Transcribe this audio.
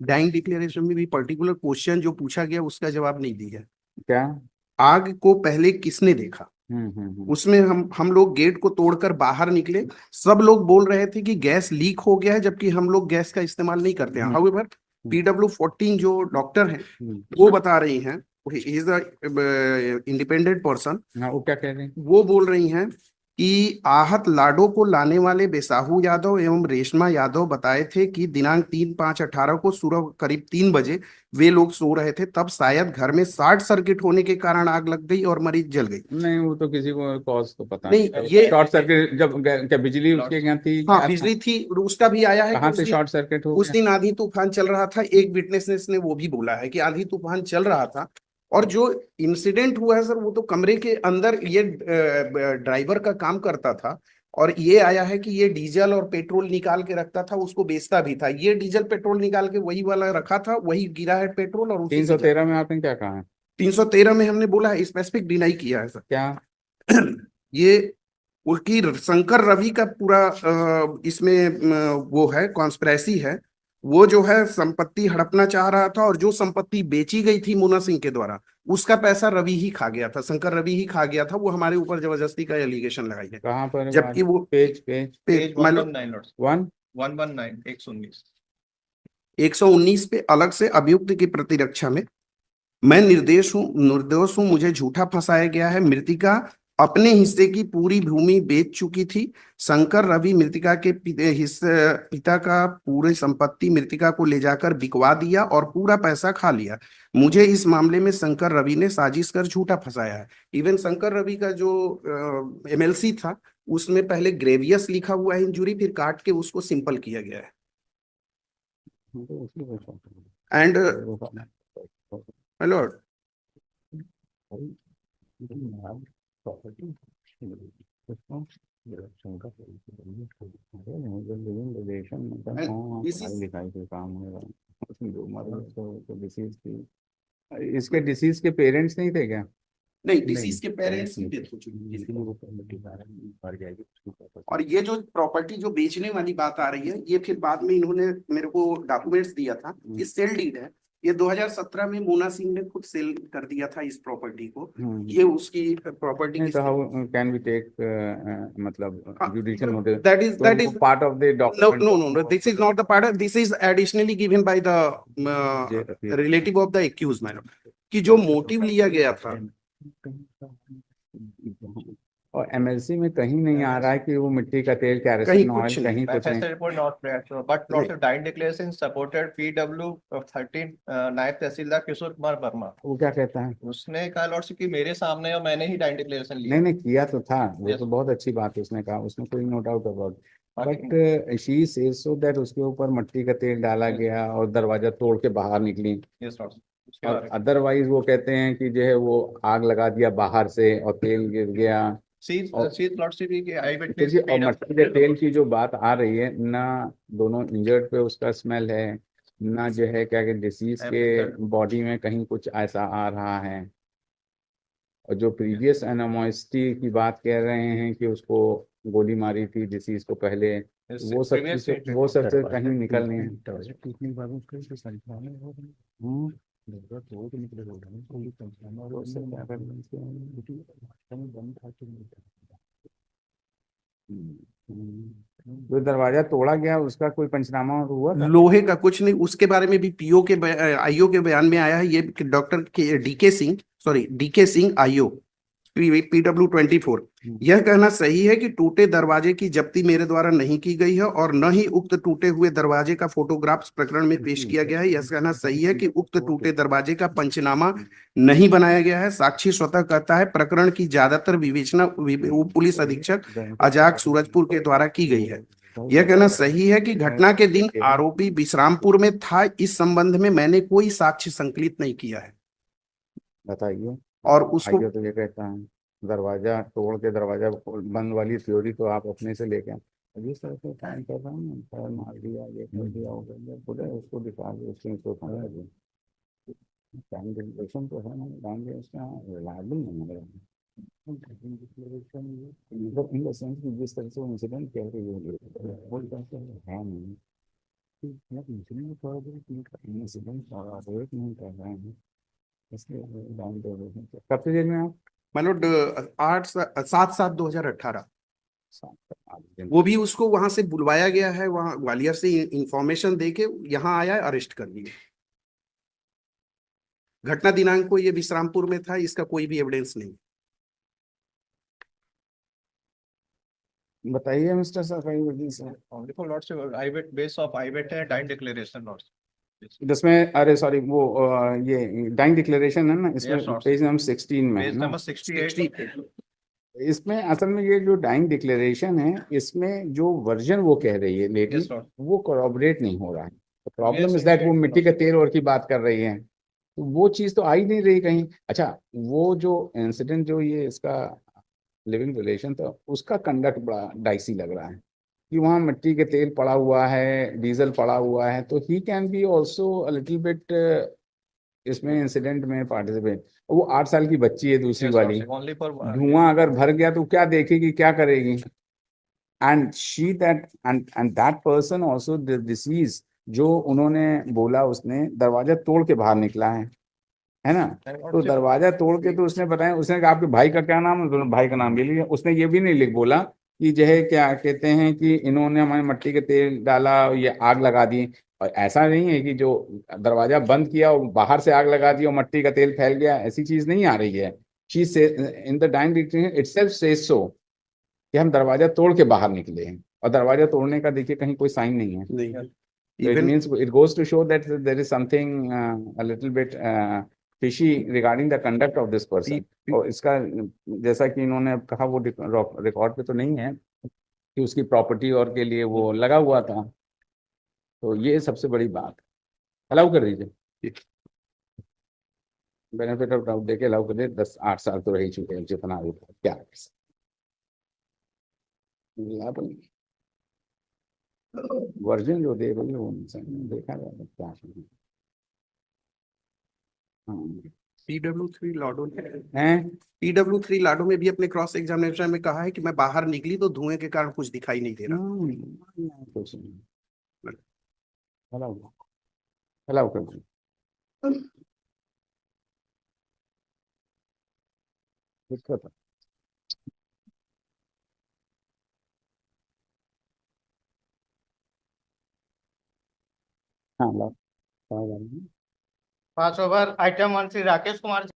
Dying declaration में भी particular question जो पूछा गया उसका जवाब नहीं दिया है। क्या? आग को पहले किसने देखा, हम्म। उसमें हम लोग गेट को तोड़कर बाहर निकले। सब लोग बोल रहे थे कि गैस लीक हो गया है, जबकि हम लोग गैस का इस्तेमाल नहीं करते हैं। हम्म। हाउएवर हम्म। PW14 जो डॉक्टर हैं हम्म। वो बता रही हैं, इज अ इंडिपेंडेंट पर्सन, हाँ, वो क्या कह रहे हैं? वो बोल रही हैं कि आहत लाडो को लाने वाले बेसाहू यादव एवं रेशमा यादव बताए थे कि दिनांक 3/5/18 को सुबह करीब 3 बजे वे लोग सो रहे थे, तब शायद घर में शॉर्ट सर्किट होने के कारण आग लग गई और मरीज जल गई। नहीं, वो तो किसी को कॉज तो पता नहीं नहीं। ये, शॉर्ट सर्किट जब क्या बिजली उसके यहाँ थी हाँ क्या था? बिजली थी, उसका भी आया है कि कहाँ से शॉर्ट सर्किट हो उस गया? दिन आंधी तूफान चल रहा था। एक विटनेस ने वो भी बोला है कि आंधी तूफान चल रहा था। और जो इंसिडेंट हुआ है सर, वो तो कमरे के अंदर ये ड्राइवर का काम करता था। और ये आया है कि ये डीजल और पेट्रोल निकाल के रखता था, उसको बेचता भी था। ये डीजल पेट्रोल निकाल के वही वाला रखा था, वही गिरा है पेट्रोल और उसी तीन से सौ जला। तेरह में आपने क्या कहा है? 313 में हमने बोला है, स्पेसिफिक डिनाई किया है सर। क्या? ये उसकी शंकर रवि का पूरा इसमें वो है, कॉन्स्पिरेसी है। वो जो है संपत्ति हड़पना चाह रहा था, और जो संपत्ति बेची गई थी मोना सिंह के द्वारा, उसका पैसा रवि ही खा गया था, शंकर रवि ही खा गया था। वो हमारे ऊपर जबरदस्ती का एलिगेशन लगाई है। कहाँ पर है वो जबकि वो page page page one one मतलब नाइन और वन? 119 119। 119 पे अलग से अभियुक्त की प्रतिरक्षा में, मैं निर्दोष हूं, मुझे झूठा फंसाया गया है। मृतिका अपने हिस्से की पूरी भूमि बेच चुकी थी। शंकर रवि मृतिका के पिता का पूरी संपत्ति मृतिका को ले जाकर बिकवा दिया और पूरा पैसा खा लिया। मुझे इस मामले में शंकर रवि ने साजिश कर झूठा फंसाया है। इवन शंकर रवि का जो MLC था, उसमें पहले ग्रेवियस लिखा हुआ है इंजुरी, फिर काट के उसको सिंपल किया गया है। तो उसी को short and circuit. Hello, property relation मतलब हाँ, दिस पढ़ाई इज, लिखाई के काम है। उसमें जो मर गए तो डिसीज की, इसके डिसीज के पेरेंट्स नहीं थे क्या? नहीं नहीं, डिसीज के पेरेंट्स पेरेंट्स की नहीं थे। डेथ हो चुकी है। इसीलिए वो प्रॉपर्टी मर जाएगी उसकी प्रॉपर्टी। और ये जो प्रॉपर्टी जो बेचने वाली बात आ रही है, ये फिर बाद में इन्होंने मेरे को डॉक्यूमेंट्स दिया था। ये सेल डीड है। ये 2017 में मोना सिंह ने खुद सेल कर दिया था इस प्रॉपर्टी को। ये उसकी प्रॉपर्टी नहीं की तो sale. How can we take मतलब जुडिशियल नोटिस? दैट तो is part of the no document no no, this is not the part, this is additionally given by the relative of the accused madam, कि जो motive लिया गया था। और MLC में कहीं नहीं आ रहा है कि वो मिट्टी का तेल, कहीं कैरोसिन ऑयल, कुछ नहीं। कहीं कुछ नहीं। Manifest report not correct, but नहीं, lots of dying declaration supported PW of 13 नायब तहसीलदार किशोर कुमार वर्मा। वो क्या कहता है? उसने कहा लॉर्डशिप की मेरे सामने और मैंने ही डाइंग डिक्लेरेशन नहीं लिया। नहीं, किया तो था, वो यस तो बहुत अच्छी बात है, उसने कहा, उसमें कोई नो डाउट अबाउट। बाकी but she says so that उसके ऊपर मिट्टी का तेल डाला गया और दरवाजा तोड़ के बाहर निकली। यस लॉर्ड उसके और बारे में अदरवाइज वो कहते हैं कि जो है वो आग लगा दिया बाहर से और तेल गिर गया। सी और सी लॉर्डशिप की आई विटनेस देखिए, और मिट्टी के तेल की जो बात आ रही है ना, दोनों इंजर्ड पे उसका स्मेल है ना, जो है क्या कि डिसीज के बॉडी में कहीं कुछ ऐसा आ रहा है। और जो प्रीवियस एनामोस्टी की बात कह रहे हैं कि उसको गोली मारी थी डिसीज को पहले, प्रीवियस वो सब से कहीं निकल नहीं है। हम्म। जो दरवाजा तोड़ा गया उसका कोई पंचनामा हुआ था? लोहे का कुछ नहीं, उसके बारे में भी पीओ के IO के बयान में आया है। ये doctor DK Singh, sorry DK Singh IO PW24, यह कहना सही है कि टूटे दरवाजे की जब्ती मेरे द्वारा नहीं की गई है और न ही उक्त टूटे हुए दरवाजे का फोटोग्राफ्स प्रकरण में पेश किया गया है। यह कहना सही है कि उक्त टूटे दरवाजे का पंचनामा नहीं बनाया गया है। साक्षी स्वतः कहता है प्रकरण की ज्यादातर विवेचना उप पुलिस अधीक्षक अजाक सूरजपुर के द्वारा की गई है। यह कहना सही है कि घटना के दिन आरोपी विश्रामपुर में था। इस संबंध में मैंने कोई साक्ष्य संकलित नहीं किया है। बताइए। और उसको आइए तो ये कहता है दरवाजा तोड़ के दरवाजा बंद वाली थ्योरी तो आप अपने से लेके आए। जिस तरह से काम कर रहा हूँ ना, पैर मार दिया, ये कर दिया, वो कर दिया, पूरे उसको दिखा दिया, उसको समझा दिया। टाइम डेडिकेशन तो है ना, टाइम उसका रिलायबल नहीं है। मतलब इन द सेंस कि जिस तरह से इंसिडेंट कह रही है वो कहते हैं है नहीं। थोड़ा देर इंसिडेंट और वेट नहीं कर रहे हैं, इसलिए डाउन दे रहे हैं। कब से जेल में आप? मतलब 7/7/2018। 7 दिन। वो भी उसको वहां से बुलवाया गया है, वहां ग्वालियर से इंफॉर्मेशन दे के यहाँ आया है, अरेस्ट कर लिया। घटना दिनांक को ये विश्रामपुर में था, इसका कोई भी एविडेंस नहीं। बताइए मिस्टर सफाई वकील साहब। only for lots of base of IBET and dying declaration lots. जिसमें अरे सॉरी वो ये डाइंग डिक्लेरेशन है ना, इसमें Yes, sir. पेज नंबर 16 में है Page ना। number 68. इसमें असल में ये जो डाइंग डिक्लेरेशन है, इसमें जो वर्जन वो कह रही है लेडी, Yes, sir. वो कोऑर्डिनेट नहीं हो रहा है। प्रॉब्लम Yes, इज दैट वो yes, मिट्टी के sir. तेल और की बात कर रही है, तो वो चीज तो आ ही नहीं रही कहीं। अच्छा, वो जो इंसिडेंट जो ये इसका लिविंग रिलेशन था, उसका कंडक्ट बड़ा डाइसी लग रहा है कि वहाँ मिट्टी के तेल पड़ा हुआ है, डीजल पड़ा हुआ है, तो he can be also a little bit इसमें इंसिडेंट में पार्टिसिपेट। वो 8 साल की बच्ची है दूसरी Yes, वाली, sir. Only for धुआं अगर भर गया तो क्या देखेगी, क्या करेगी? And she that and that person also disease, जो उन्होंने बोला, उसने दरवाजा तोड़ के बाहर निकला है ना। तो दरवाजा तोड़ के तो उसने बताया, उसने कहा आपके भाई का क्या नाम है, तो भाई का नाम भी लिया। उसने ये भी नहीं लिख बोला कि जो है क्या कहते हैं कि इन्होंने हमारे मट्टी के तेल डाला, ये आग लगा दी। और ऐसा नहीं है कि जो दरवाजा बंद किया और बाहर से आग लगा दी और मट्टी का तेल फैल गया, ऐसी चीज नहीं आ रही है। She say in the dying declaration itself says so कि हम दरवाजा तोड़ के बाहर निकले हैं, और दरवाजा तोड़ने का देखिए कहीं कोई साइन नहीं है। नहीं, So it even means it goes to show that there is something a little bit fishy regarding the conduct of this person. और इसका जैसा कि इन्होंने कहा, वो रिकॉर्ड पे तो नहीं है कि उसकी प्रॉपर्टी और के लिए वो लगा हुआ था, तो ये सबसे बड़ी बात। अलाउ कर दीजिए, बेनिफिट ऑफ डाउट देके अलाउ कर दे। 10-8 साल तो रह ही चुके हैं, जितना भी क्या कर सकते। वर्जन जो दे रही है वो देखा जाएगा क्या है। हाँ PW3 लाडो हैं। PW3 लाडो में भी अपने क्रॉस एग्जामिनेशन में कहा है कि मैं बाहर निकली तो धुएं के कारण कुछ दिखाई नहीं दे रहा। कुछ नहीं, अलाउ अलाउ कर दो। दिक्कत है। हाँ लाओ। 5 ओवर आइटम 1 श्री राकेश कुमार